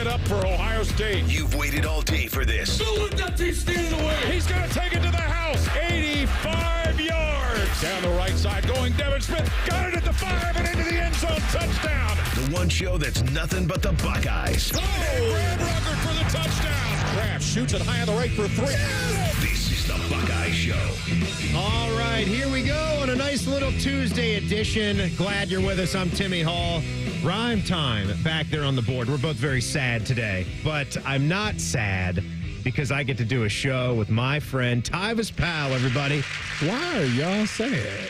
it up for Ohio State. You've waited all day for this. Don't let that team steal it away. He's going to take it to the house. 85 yards. Down the right side going Devin Smith. Got it at the 5 and into the end zone. Touchdown. The one show that's nothing but the Buckeyes. Oh, Brad Rucker for the touchdown. Kraft shoots it high on the right for 3. This is the Buckeye Show. All right, here we go on a nice little Tuesday edition. Glad you're with us. I'm Timmy Hall. Rhyme time back there on the board. We're both very sad today, but I'm not sad because I get to do a show with my friend Tyvis Powell, everybody. Why are y'all sad?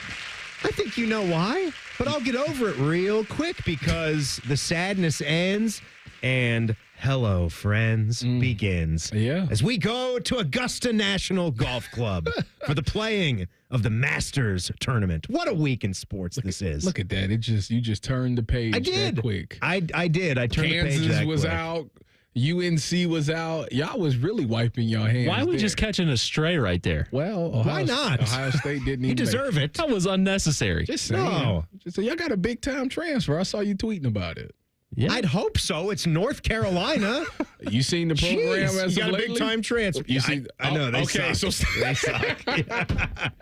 I think you know why, but I'll get over it real quick because the sadness ends and Hello Friends begins. Yeah. As we go to Augusta National Golf Club for the playing of the Masters tournament. What a week in sports this is. Look at that. You just turned the page that quick. I did. I turned the page that Kansas was quick. out. UNC was out. Y'all was really wiping your hands. Why are we there. just catching a stray right there? Well, Why not? Ohio State didn't even You deserve it. That was unnecessary. Just saying. No. Just say, y'all got a big time transfer. I saw you tweeting about it. Yeah. I'd hope so. It's North Carolina. You seen the program Jeez, as you got of a big lately? time transfer. You see? I know they okay, suck. so They suck.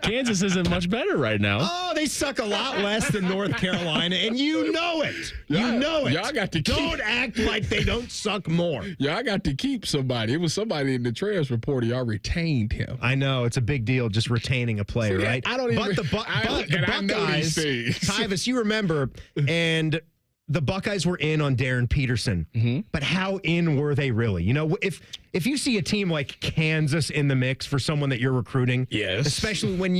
Kansas isn't much better right now. Oh, they suck a lot less than North Carolina, and you know it. You know it. Y'all got to Don't act like they don't suck more. Y'all got to keep somebody. It was somebody in the transfer report. Y'all retained him. I know it's a big deal just retaining a player, See, right? I don't even. But the I know Buckeyes, these things. Tyvis, you remember, and the Buckeyes were in on Darren Peterson. But how in were they really? You know, if you see a team like Kansas in the mix for someone that you're recruiting, Yes. especially when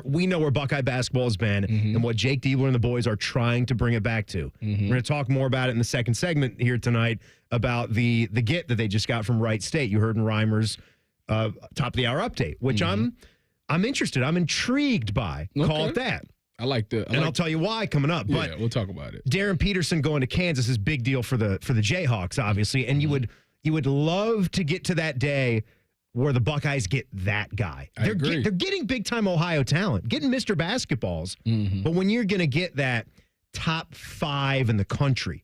we know where Buckeye basketball has been and what Jake Diebler and the boys are trying to bring it back to. We're going to talk more about it in the second segment here tonight about the get that they just got from Wright State. You heard in Reimer's top of the hour update, which I'm interested. I'm intrigued by. Call it that. I like the. I'll tell you why coming up. But yeah, we'll talk about it. Darren Peterson going to Kansas is a big deal for the Jayhawks, obviously, and you would love to get to that day where the Buckeyes get that guy. They're getting big time Ohio talent, getting Mr. Basketballs, but when you're going to get that top 5 in the country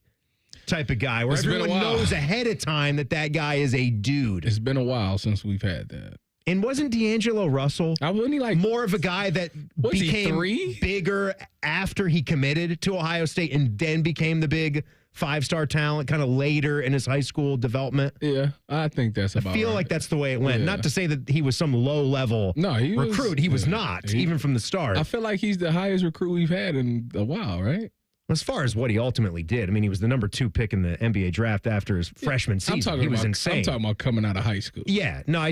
type of guy, where everyone knows ahead of time that guy is a dude. It's been a while since we've had that. And wasn't D'Angelo Russell more of a guy that became bigger after he committed to Ohio State and then became the big 5-star talent kind of later in his high school development? Yeah, I think that's about I feel right. like that's the way it went. Yeah. Not to say that he was some low-level recruit. He was not, even from the start. I feel like he's the highest recruit we've had in a while, right? As far as what he ultimately did, I mean, he was the number 2 pick in the NBA draft after his freshman season. He was insane. I'm talking about coming out of high school. Yeah, no,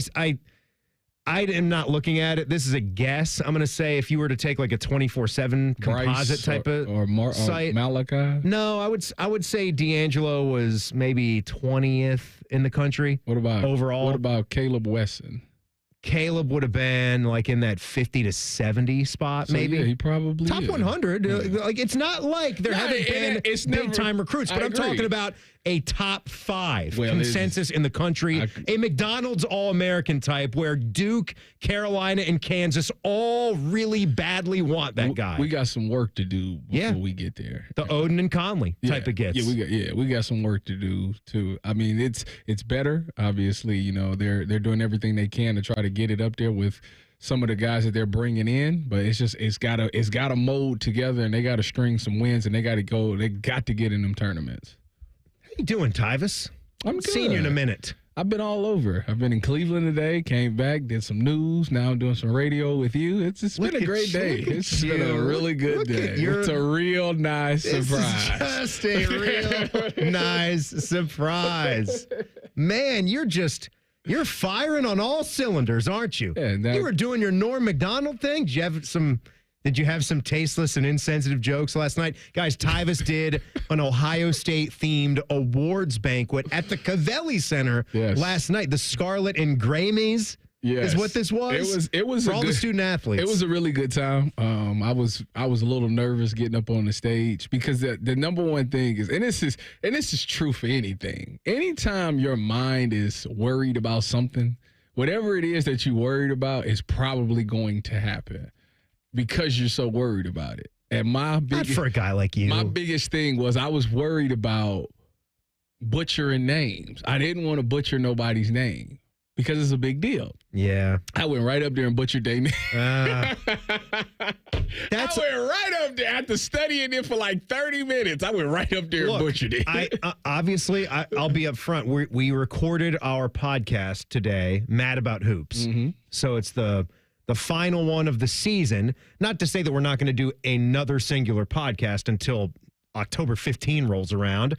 I am not looking at it. This is a guess. I'm going to say if you were to take like a 24/7 composite type of site. Or Malachi. No, I would say D'Angelo was maybe 20th in the country. What about overall? What about Caleb Wesson? Caleb would have been like in that 50 to 70 spot, maybe. Yeah, he probably top is. 100. Like it's not like there haven't been big time recruits, but I'm talking about a top 5 consensus in the country, a McDonald's All-American type where Duke, Carolina, and Kansas all really badly want that guy. We got some work to do before we get there. The Odin and Conley type of gets. We got some work to do too. I mean, it's better. Obviously, you know, they're doing everything they can to try to get it up there with some of the guys that they're bringing in, but it's got to mold together, and they got to string some wins, and they got to get in them tournaments. How you doing, Tyvis? I'm good. Seen you in a minute. I've been all over. I've been in Cleveland today, came back, did some news. Now I'm doing some radio with you. It's been a great day. It's been a really good day. It's a real nice surprise. Just a real nice surprise. Man, you're firing on all cylinders, aren't you? Yeah, you were doing your Norm Macdonald thing. Did you have some tasteless and insensitive jokes last night? Guys, Tyvis did an Ohio State-themed awards banquet at the Cavelli Center last night. The Scarlet and Grammys is what this was. It was for all the student athletes. It was a really good time. I was a little nervous getting up on the stage because the number one thing is, and this is true for anything. Anytime your mind is worried about something, whatever it is that you're worried about is probably going to happen, because you're so worried about it. And not for a guy like you. My biggest thing was I was worried about butchering names. I didn't want to butcher nobody's name because it's a big deal. Yeah. I went right up there and butchered their name. That's I went right up there after studying it for like 30 minutes. I went right up there and butchered it. Obviously, I'll be up front. We recorded our podcast today, Mad About Hoops. Mm-hmm. So it's the final one of the season. Not to say that we're not going to do another singular podcast until October 15 rolls around.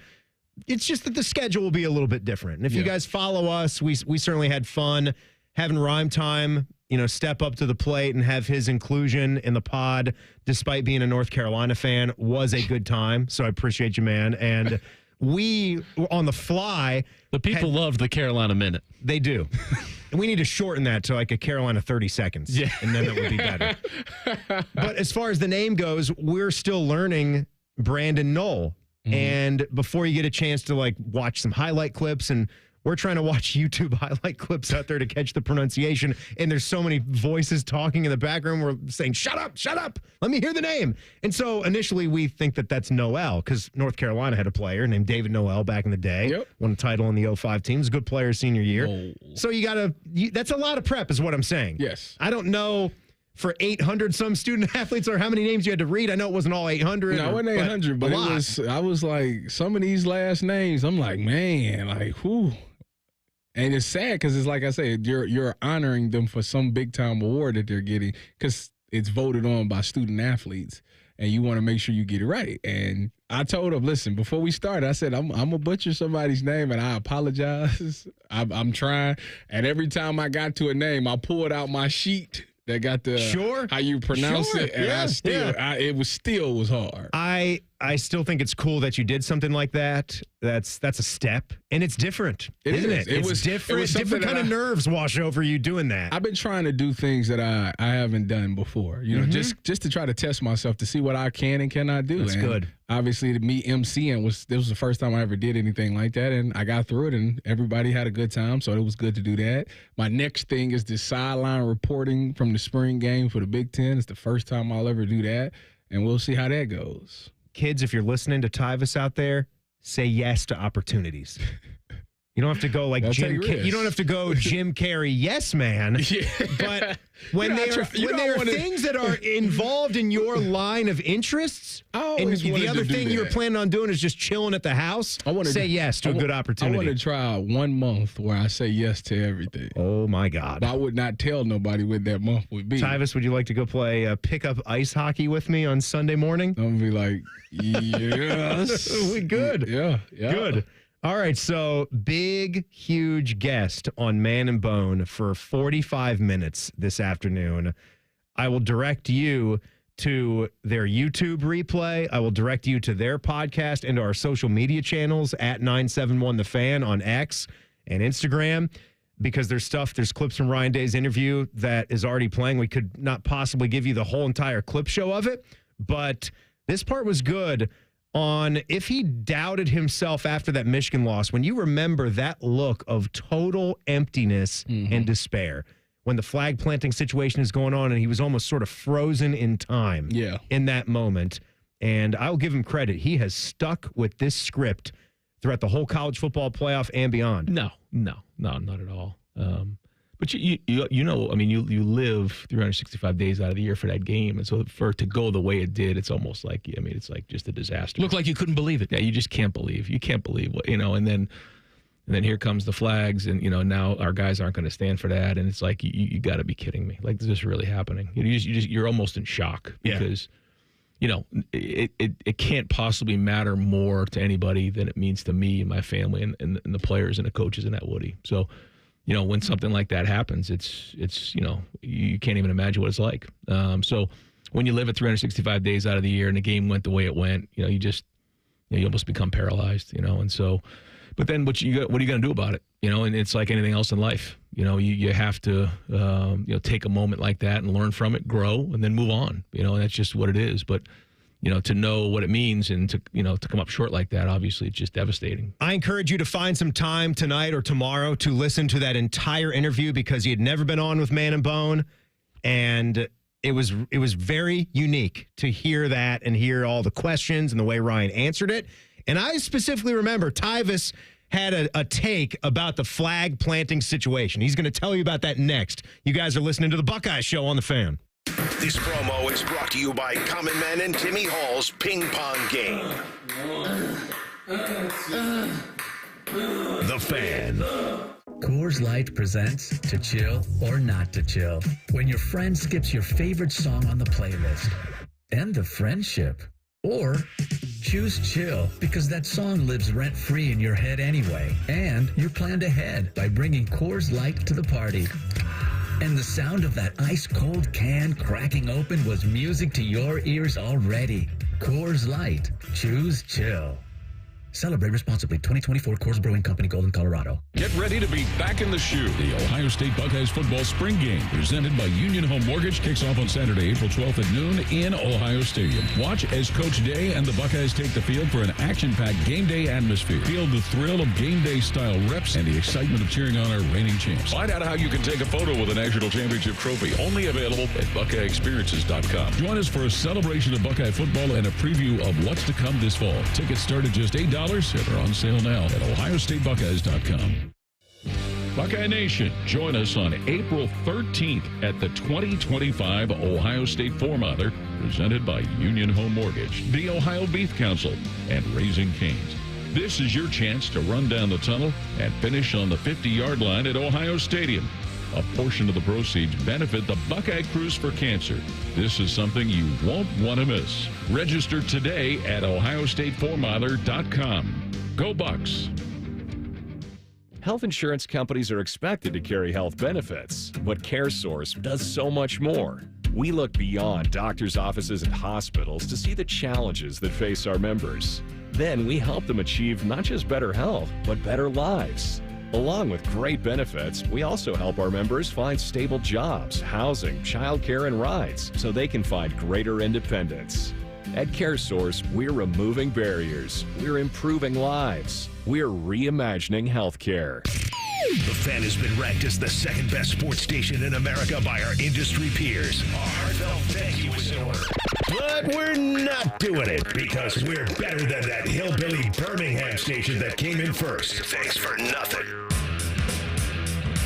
It's just that the schedule will be a little bit different. And if you guys follow us, we certainly had fun having Rhyme Time, step up to the plate and have his inclusion in the pod, despite being a North Carolina fan, was a good time. So I appreciate you, man. And we, on the fly. The people love the Carolina Minute. They do. And we need to shorten that to like a Carolina 30 seconds. Yeah. And then that would be better. But as far as the name goes, we're still learning Brandon Noel. And before you get a chance to like watch some highlight clips, and we're trying to watch YouTube highlight clips out there to catch the pronunciation, and there's so many voices talking in the background. We're saying, shut up, let me hear the name. And so initially we think that that's Noel because North Carolina had a player named David Noel back in the day. Yep. Won a title on the 05 team. Was a good player senior year. So that's a lot of prep is what I'm saying. Yes. I don't know for 800 some student athletes or how many names you had to read. I know it wasn't all 800. No, it wasn't 800, but I was like, some of these last names, I'm like, man, like, whew. And it's sad because it's like I said, you're honoring them for some big time award that they're getting because it's voted on by student athletes, and you want to make sure you get it right. And I told him, listen, before we started, I said, I'm gonna butcher somebody's name, and I apologize. I'm trying. And every time I got to a name, I pulled out my sheet that got the how you pronounce it, and it was hard. I still think it's cool that you did something like that. That's a step, and it's different, isn't it? It's different. It different kind of nerves wash over you doing that. I've been trying to do things that I haven't done before. Just to try to test myself to see what I can and cannot do. That's good. Obviously, me emceeing was the first time I ever did anything like that, and I got through it, and everybody had a good time. So it was good to do that. My next thing is the sideline reporting from the spring game for the Big Ten. It's the first time I'll ever do that, and we'll see how that goes. Kids, if you're listening to Tyvis out there, say yes to opportunities. You don't have to go like Jim. You don't have to go Jim Carrey, yes, man. Yeah. But when there are things that are involved in your line of interests, and the other thing you're planning on doing is just chilling at the house, say yes to a good opportunity. I want to try 1 month where I say yes to everything. Oh, my God. I would not tell nobody what that month would be. Tyvis, would you like to go play pickup ice hockey with me on Sunday morning? I'm going to be like, yes. We good. Yeah. Good. All right, so big, huge guest on Man and Bone for 45 minutes this afternoon. I will direct you to their YouTube replay. I will direct you to their podcast and to our social media channels at 971 The Fan on X and Instagram, because there's clips from Ryan Day's interview that is already playing. We could not possibly give you the whole entire clip show of it, but this part was good. On if he doubted himself after that Michigan loss, when you remember that look of total emptiness and despair, when the flag planting situation is going on and he was almost sort of frozen in time in that moment. And I'll give him credit. He has stuck with this script throughout the whole college football playoff and beyond. No, not at all. But you live 365 days out of the year for that game, and so for it to go the way it did, it's almost like it's like just a disaster. Looked like you couldn't believe it. Yeah, you just can't believe. You can't believe what and then here comes the flags, and now our guys aren't going to stand for that, and it's like you got to be kidding me. Like, is this really happening? You're almost in shock because it can't possibly matter more to anybody than it means to me and my family and the players and the coaches in that Woody. So. When something like that happens, it's you can't even imagine what it's like. So when you live it 365 days out of the year and the game went the way it went, you almost become paralyzed, and so, but then what are you going to do about it? And it's like anything else in life. You have to, take a moment like that and learn from it, grow, and then move on, and that's just what it is. But to know what it means and to come up short like that, obviously, it's just devastating. I encourage you to find some time tonight or tomorrow to listen to that entire interview, because he had never been on with Man and Bone, and it was very unique to hear that and hear all the questions and the way Ryan answered it. And I specifically remember Tyvis had a take about the flag planting situation. He's going to tell you about that next. You guys are listening to the Buckeye Show on the Fan. This promo is brought to you by Common Man and Timmy Hall's Ping Pong Game. The Fan. Coors Light presents To Chill or Not to Chill. When your friend skips your favorite song on the playlist. End the friendship. Or choose chill because that song lives rent-free in your head anyway. And you're planned ahead by bringing Coors Light to the party. And the sound of that ice-cold can cracking open was music to your ears already. Coors Light. Choose chill. Celebrate responsibly. 2024 Coors Brewing Company, Golden, Colorado. Get ready to be back in the shoe. The Ohio State Buckeyes football spring game, presented by Union Home Mortgage, kicks off on Saturday, April 12th at noon in Ohio Stadium. Watch as Coach Day and the Buckeyes take the field for an action-packed game day atmosphere. Feel the thrill of game day-style reps and the excitement of cheering on our reigning champs. Find out how you can take a photo with a national championship trophy, only available at BuckeyeExperiences.com. Join us for a celebration of Buckeye football and a preview of what's to come this fall. Tickets start at just $8 and are on sale now at OhioStateBuckeyes.com. Buckeye Nation, join us on April 13th at the 2025 Ohio State Four-Mother, presented by Union Home Mortgage, the Ohio Beef Council, and Raising Cane's. This is your chance to run down the tunnel and finish on the 50-yard line at Ohio Stadium. A portion of the proceeds benefit the Buckeye Cruise for Cancer. This is something you won't want to miss. Register today at OhioStateFourMiler.com. Go Bucks! Health insurance companies are expected to carry health benefits, but CareSource does so much more. We look beyond doctors' offices and hospitals to see the challenges that face our members. Then we help them achieve not just better health, but better lives. Along with great benefits, we also help our members find stable jobs, housing, childcare, and rides so they can find greater independence. At CareSource, we're removing barriers, we're improving lives, we're reimagining healthcare. The Fan has been ranked as the second best sports station in America by our industry peers. Our heartfelt thank you is in order. But we're not doing it because we're better than that hillbilly Birmingham station that came in first. Thanks for nothing.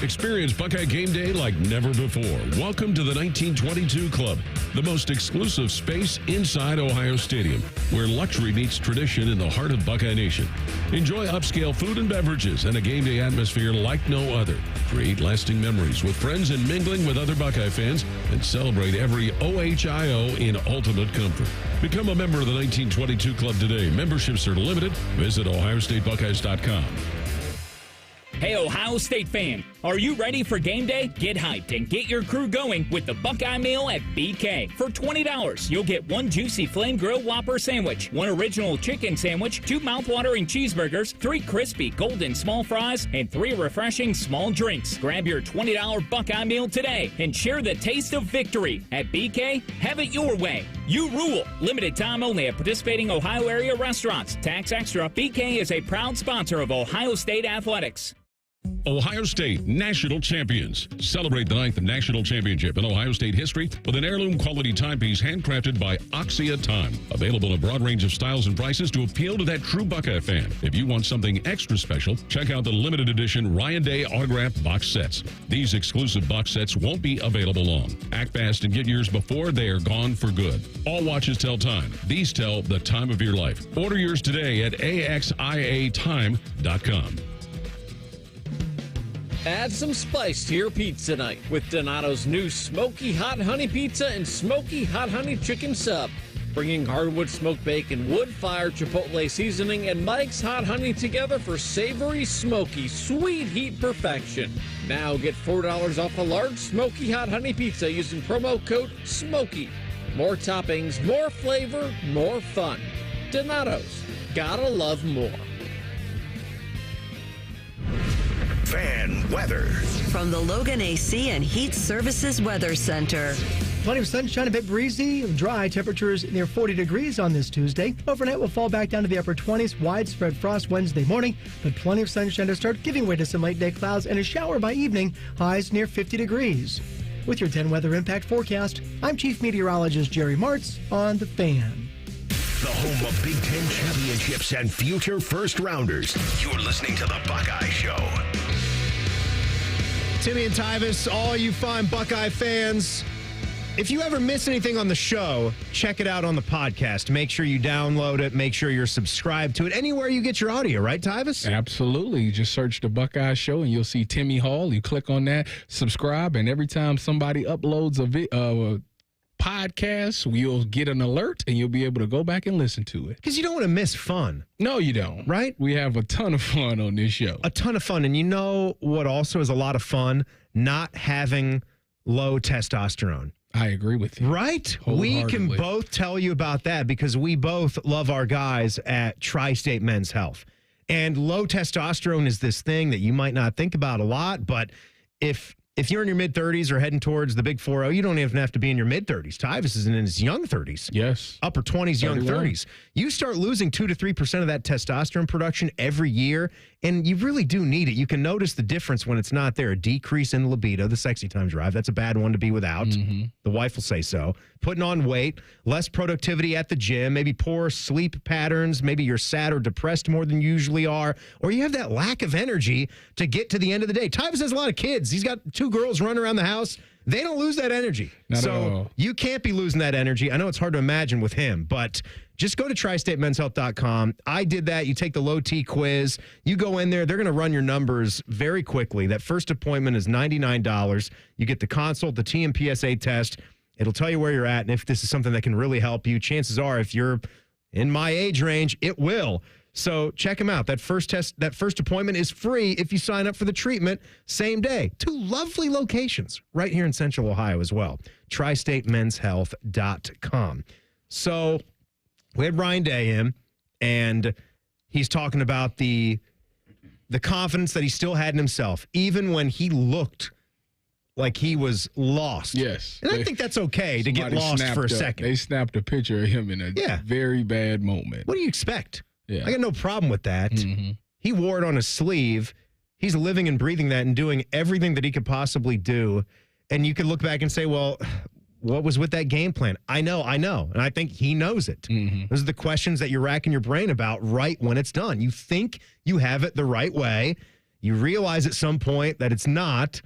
Experience Buckeye Game Day like never before. Welcome to the 1922 Club, the most exclusive space inside Ohio Stadium, where luxury meets tradition in the heart of Buckeye Nation. Enjoy upscale food and beverages and a game day atmosphere like no other. Create lasting memories with friends and mingling with other Buckeye fans, and celebrate every OHIO in ultimate comfort. Become a member of the 1922 Club today. Memberships are limited. Visit OhioStateBuckeyes.com. Hey, Ohio State fan, are you ready for game day? Get hyped and get your crew going with the Buckeye Meal at BK. For $20, you'll get one juicy flame grilled Whopper sandwich, one original chicken sandwich, 2 mouthwatering cheeseburgers, 3 crispy golden small fries, and 3 refreshing small drinks. Grab your $20 Buckeye Meal today and share the taste of victory. At BK, have it your way. You rule. Limited time only at participating Ohio area restaurants. Tax extra. BK is a proud sponsor of Ohio State Athletics. Ohio State National Champions. Celebrate the 9th National Championship in Ohio State history with an heirloom quality timepiece handcrafted by Oxia Time. Available in a broad range of styles and prices to appeal to that true Buckeye fan. If you want something extra special, check out the limited edition Ryan Day autographed box sets. These exclusive box sets won't be available long. Act fast and get yours before they are gone for good. All watches tell time. These tell the time of your life. Order yours today at AXIAtime.com. Add some spice to your pizza night with Donato's new Smoky Hot Honey Pizza and Smoky Hot Honey Chicken Sub. Bringing hardwood smoked bacon, wood-fired chipotle seasoning, and Mike's Hot Honey together for savory, smoky, sweet heat perfection. Now get $4 off a large Smoky Hot Honey Pizza using promo code SMOKY. More toppings, more flavor, more fun. Donato's. Gotta love more. Fan weather. From the Logan AC and Heat Services Weather Center. Plenty of sunshine, a bit breezy, dry temperatures near 40 degrees on this Tuesday. Overnight will fall back down to the upper 20s. Widespread frost Wednesday morning, but plenty of sunshine to start, giving way to some late day clouds and a shower by evening. Highs near 50 degrees. With your 10 weather impact forecast, I'm Chief Meteorologist Jerry Martz on The Fan. the home of Big Ten championships and future first-rounders. You're listening to The Buckeye Show. Timmy and Tyvis, all you fine Buckeye fans, if you ever miss anything on the show, check it out on the podcast. Make sure you download it. Make sure you're subscribed to it anywhere you get your audio, right, Tyvis? Absolutely. You just search The Buckeye Show, and you'll see Timmy Hall. You click on that, subscribe, and every time somebody uploads a podcast, you'll get an alert, and you'll be able to go back and listen to it. Because you don't want to miss fun. No, you don't. Right? We have a ton of fun on this show. A ton of fun. And you know what also is a lot of fun? Not having low testosterone. I agree with you. Right? We can both tell you about that because we both love our guys at Tri-State Men's Health. And low testosterone is this thing that you might not think about a lot, but if you're in your mid-30s or heading towards the big 4-0, you don't even have to be in your mid-30s. Tyvis is in his young 30s. Yes. Upper 20s, young 31. 30s. You start losing 2 to 3% of that testosterone production every year, and you really do need it. You can notice the difference when it's not there. A decrease in libido, the sexy time drive. That's a bad one to be without. Mm-hmm. The wife will say so. Putting on weight, less productivity at the gym, maybe poor sleep patterns, maybe you're sad or depressed more than you usually are, or you have that lack of energy to get to the end of the day. Tyvis has a lot of kids. He's got 2 girls running around the house. They don't lose that energy. Not at all. You can't be losing that energy. I know it's hard to imagine with him, but just go to tristatemenshealth.com. I did that. You take the low T quiz. You go in there. They're going to run your numbers very quickly. That first appointment is $99. You get the consult, the T and PSA test. It'll tell you where you're at and if this is something that can really help you. Chances are, if you're in my age range, it will. So check them out. That first appointment is free if you sign up for the treatment same day. 2 lovely locations right here in Central Ohio as well. TriStateMen'sHealth.com. So we had Ryan Day in, and he's talking about the confidence that he still had in himself, even when he looked like he was lost. Yes. And I think that's okay to get lost for a second. They snapped a picture of him in a very bad moment. What do you expect? Yeah. I got no problem with that. Mm-hmm. He wore it on his sleeve. He's living and breathing that and doing everything that he could possibly do. And you can look back and say, well, what was with that game plan? I know. And I think he knows it. Mm-hmm. Those are the questions that you're racking your brain about right when it's done. You think you have it the right way. You realize at some point that it's not.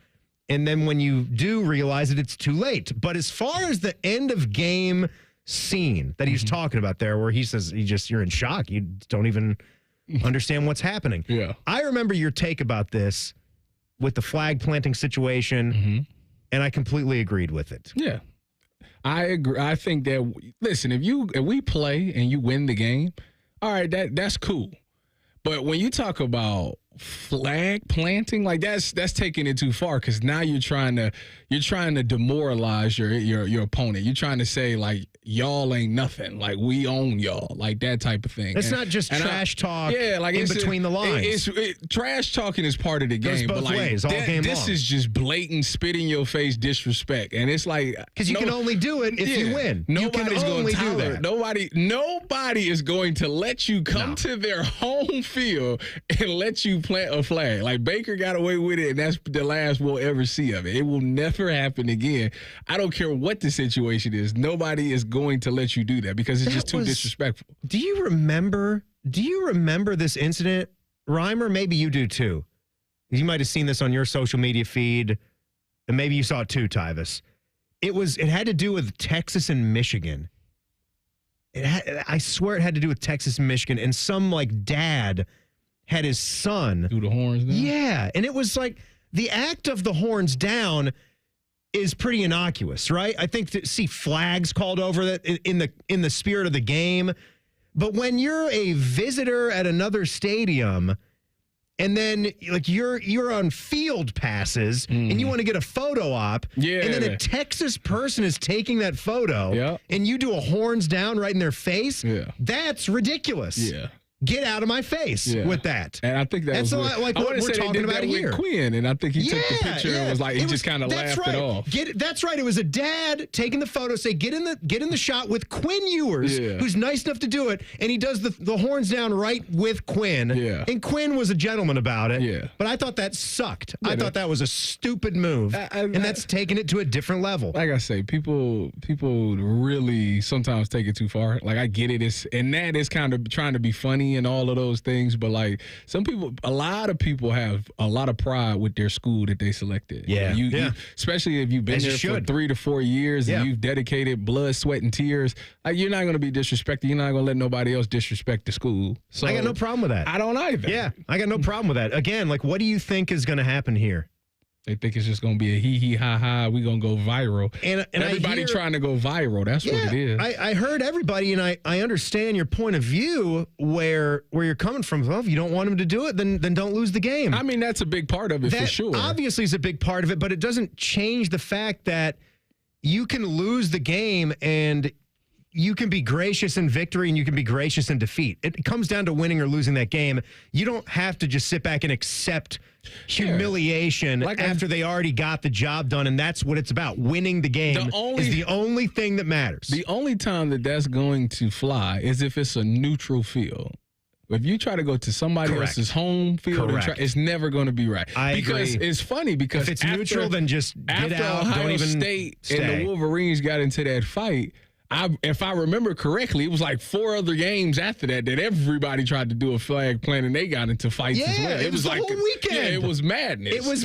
And then when you do realize it, it's too late. But as far as the end of game scene that he's talking about there, where he says you're in shock. You don't even understand what's happening. Yeah. I remember your take about this with the flag planting situation, and I completely agreed with it. Yeah. I agree. I think that, listen, if we play and you win the game, all right, that's cool. But when you talk about flag planting, like that's taking it too far, because now you're trying to demoralize your opponent. You're trying to say, like, y'all ain't nothing, like we own y'all, like that type of thing. It's not just trash talk. Yeah, like in between the lines. Trash talking is part of the game. Goes both ways, all game this long. Is just blatant spit in your face disrespect, and it's like, because you can only do it if you win. Nobody's going to tolerate that. Nobody is going to let you come to their home field and let you plant a flag. Like Baker got away with it, and that's the last we'll ever see of it. It will never happen again. I don't care what the situation is. Nobody is going to let you do that because it's just too disrespectful. Do you remember this incident, Reimer? Maybe you do too. You might have seen this on your social media feed, and maybe you saw it too, Tyvis. It had to do with Texas and Michigan. I swear it had to do with Texas and Michigan, and some like dad had his son do the horns down. Yeah, and it was like the act of the horns down is pretty innocuous, right? I think to see flags called over that in the spirit of the game. But when you're a visitor at another stadium and then like you're on field passes and you want to get a photo op, and then a Texas person is taking that photo and you do a horns down right in their face, that's ridiculous. Yeah. Get out of my face with that. And I think that's like what we're talking about here. With Quinn, and I think he took the picture and was like, he just kind of laughed it off. That's right. It was a dad taking the photo, say, get in the shot with Quinn Ewers, who's nice enough to do it, and he does the horns down right with Quinn. Yeah. And Quinn was a gentleman about it. Yeah. But I thought that sucked. I thought that was a stupid move, and that's taking it to a different level. Like I say, people really sometimes take it too far. Like, I get it. And that is kind of trying to be funny and all of those things, but like a lot of people have a lot of pride with their school that they selected. Yeah. You especially if you've been there for 3 to 4 years and you've dedicated blood, sweat, and tears. Like, you're not going to be disrespected. You're not going to let nobody else disrespect the school. So I got no problem with that. I don't either. Yeah, I got no problem with that. Again, like, what do you think is going to happen here? They think it's just going to be a hee ha ha. We're going to go viral. And everybody trying to go viral. That's what it is. I heard everybody, and I understand your point of view where you're coming from. Well, if you don't want them to do it, then don't lose the game. I mean, that's a big part of it for sure. Obviously is a big part of it, but it doesn't change the fact that you can lose the game and you can be gracious in victory and you can be gracious in defeat. It comes down to winning or losing that game. You don't have to just sit back and accept humiliation after they already got the job done, and that's what it's about. Winning the game is the only thing that matters. The only time that's going to fly is if it's a neutral field. If you try to go to somebody else's home field, it's never going to be right. Because it's funny because if it's neutral, then just get out. Ohio don't even State stay. And the Wolverines got into that fight. If I remember correctly, it was like 4 other games after that everybody tried to do a flag plant and they got into fights as well. It was like the whole weekend. Yeah, it was madness. It was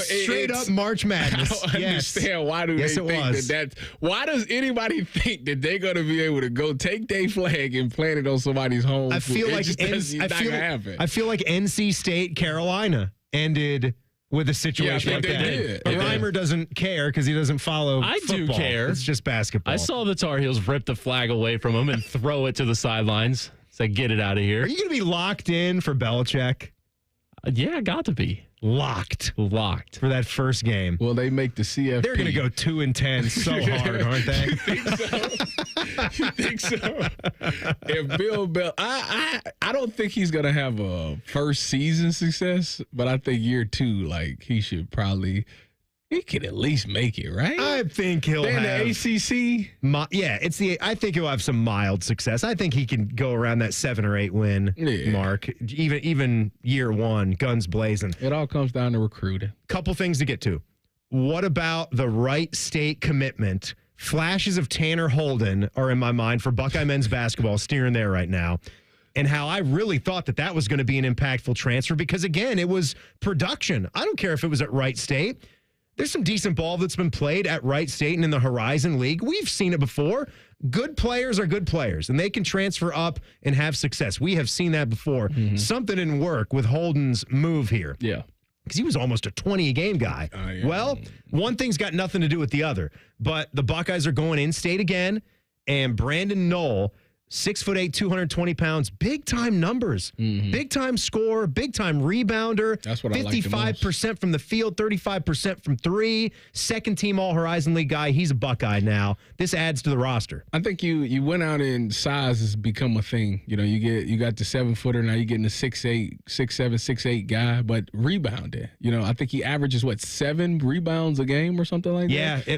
straight up March Madness. I don't understand why do they think that. Why does anybody think that they're going to be able to go take their flag and plant it on somebody's home? I feel like NC State, Carolina ended with a situation like that. But Reimer doesn't care because he doesn't follow football. Do care. It's just basketball. I saw the Tar Heels rip the flag away from him and throw it to the sidelines. Say, get it out of here. Are you going to be locked in for Belichick? Yeah, I got to be. Locked for that first game. Well, they make the CFP. They're going to go 2-10 so hard, aren't they? You think so? If Bill Bell, I don't think he's going to have a first season success, but I think year 2, like, he should probably. He could at least make it, right? I think he'll have the ACC. I think he'll have some mild success. I think he can go around that 7 or 8 win mark. Even year 1, guns blazing. It all comes down to recruiting. Couple things to get to. What about the Wright State commitment? Flashes of Tanner Holden are in my mind for Buckeye men's basketball, steering there right now. And how I really thought that was going to be an impactful transfer because, again, it was production. I don't care if it was at Wright State. There's some decent ball that's been played at Wright State and in the Horizon League. We've seen it before. Good players are good players, and they can transfer up and have success. We have seen that before. Mm-hmm. Something didn't work with Holden's move here. Yeah. Because he was almost a 20-a-game guy. Yeah. Well, one thing's got nothing to do with the other. But the Buckeyes are going in-state again, and Brandon Noel, 6'8", 220 pounds, big-time numbers. Mm-hmm. Big-time scorer, big-time rebounder. That's what I like the most. 55% from the field, 35% from 3. Second-team All-Horizon League guy. He's a Buckeye now. This adds to the roster. I think you went out and size has become a thing. You know, you got the 7-footer, now you're getting a 6'8", 6'7", 6'8" guy, but rebounding. You know, I think he averages, 7 rebounds a game or something like that? Yeah.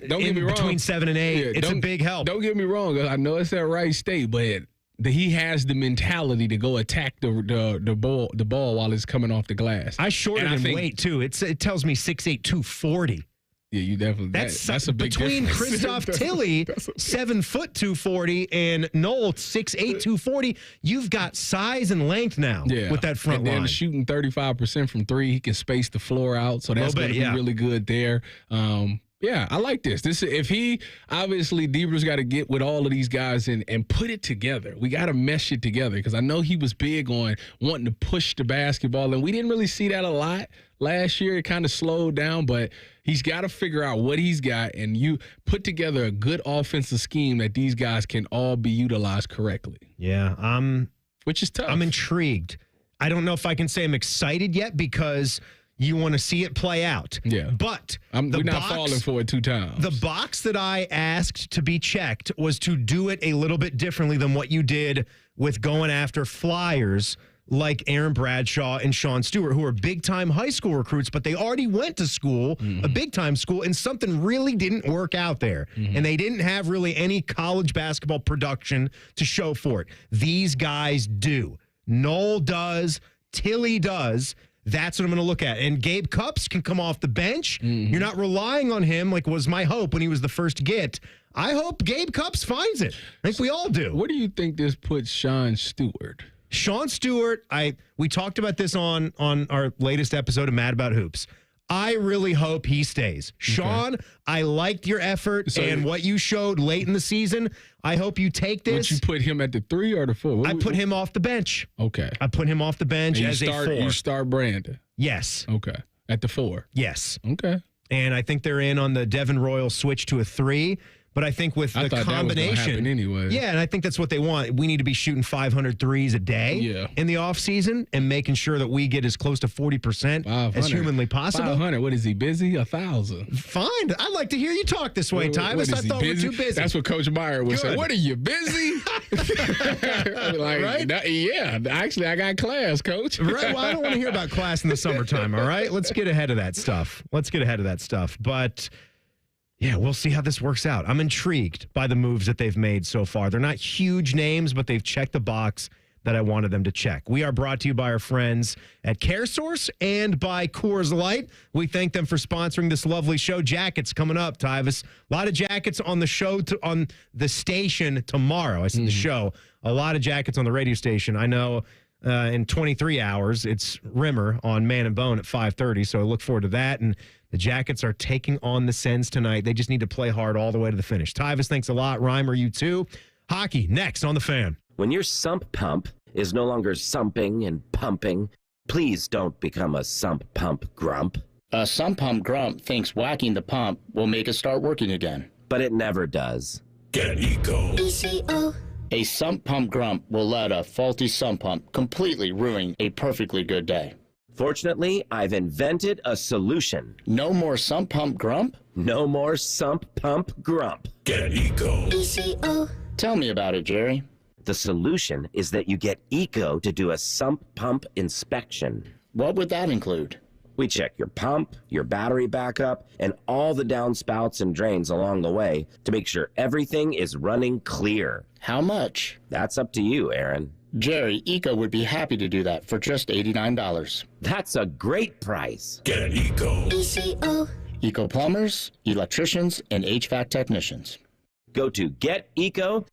Don't get me wrong. Between 7 and 8, it's a big help. Don't get me wrong. I know it's at Wright State, but he has the mentality to go attack the ball while it's coming off the glass. I shorted him weight too. It tells me 6'8", 240. Yeah, you definitely. That's a big between difference. Christoph Tilley, 7 foot 240, and Noel 6'8", 240. You've got size and length now with that front line. And then shooting 35% from 3, he can space the floor out, so that's going to be really good there. Yeah, I like this. If he obviously Deaver's got to get with all of these guys and put it together. We got to mesh it together because I know he was big on wanting to push the basketball, and we didn't really see that a lot last year. It kind of slowed down, but he's got to figure out what he's got, and you put together a good offensive scheme that these guys can all be utilized correctly. Yeah, which is tough. I'm intrigued. I don't know if I can say I'm excited yet because You want to see it play out. Yeah. But we're not falling for it 2 times. The box that I asked to be checked was to do it a little bit differently than what you did with going after flyers like Aaron Bradshaw and Sean Stewart, who are big-time high school recruits, but they already went to school, a big-time school, and something really didn't work out there. And they didn't have really any college basketball production to show for it. These guys do. Noel does. Tilly does. That's what I'm going to look at. And Gabe Cupps can come off the bench. You're not relying on him like was my hope when he was the first get. I hope Gabe Cupps finds it. I think we all do. Where do you think this puts Sean Stewart? Sean Stewart, we talked about this on our latest episode of Mad About Hoops. I really hope he stays. Sean, I liked your effort and what you showed late in the season. I hope you take this. Would you put him at the 3 or the 4? I put him off the bench. Okay. I put him off the bench as a 4. You start Brandon. Yes. Okay. At the 4. Yes. Okay. And I think they're in on the Devin Royal switch to a 3. But I think with the combination, anyway. Yeah, and I think that's what they want. We need to be shooting 500 threes a day in the offseason and making sure that we get as close to 40% as humanly possible. 500. What is he, busy? 1,000. Fine. I'd like to hear you talk this way, Tyvis. I thought we were too busy. That's what Coach Meyer would say. What are you, busy? Right? Yeah. Actually, I got class, Coach. Right. Well, I don't want to hear about class in the summertime, all right? Let's get ahead of that stuff. But yeah, we'll see how this works out. I'm intrigued by the moves that they've made so far. They're not huge names, but they've checked the box that I wanted them to check. We are brought to you by our friends at CareSource and by Coors Light. We thank them for sponsoring this lovely show. Jackets coming up, Tyvis. A lot of jackets on the show, on the station tomorrow. I said the show. A lot of jackets on the radio station. I know in 23 hours, it's Rimmer on Man and Bone at 5:30, so I look forward to that. And the Jackets are taking on the Sens tonight. They just need to play hard all the way to the finish. Tyvis, thanks a lot. Reimer, you too. Hockey, next on The Fan. When your sump pump is no longer sumping and pumping, please don't become a sump pump grump. A sump pump grump thinks whacking the pump will make it start working again. But it never does. Get Eco. ECO. A sump pump grump will let a faulty sump pump completely ruin a perfectly good day. Fortunately, I've invented a solution. No more sump pump grump? No more sump pump grump. Get Eco. ECO. Tell me about it, Jerry. The solution is that you get Eco to do a sump pump inspection. What would that include? We check your pump, your battery backup, and all the downspouts and drains along the way to make sure everything is running clear. How much? That's up to you, Aaron. Jerry, Eco would be happy to do that for just $89. That's a great price. Get Eco. ECO. Eco plumbers, electricians, and HVAC technicians. Go to geteco.com.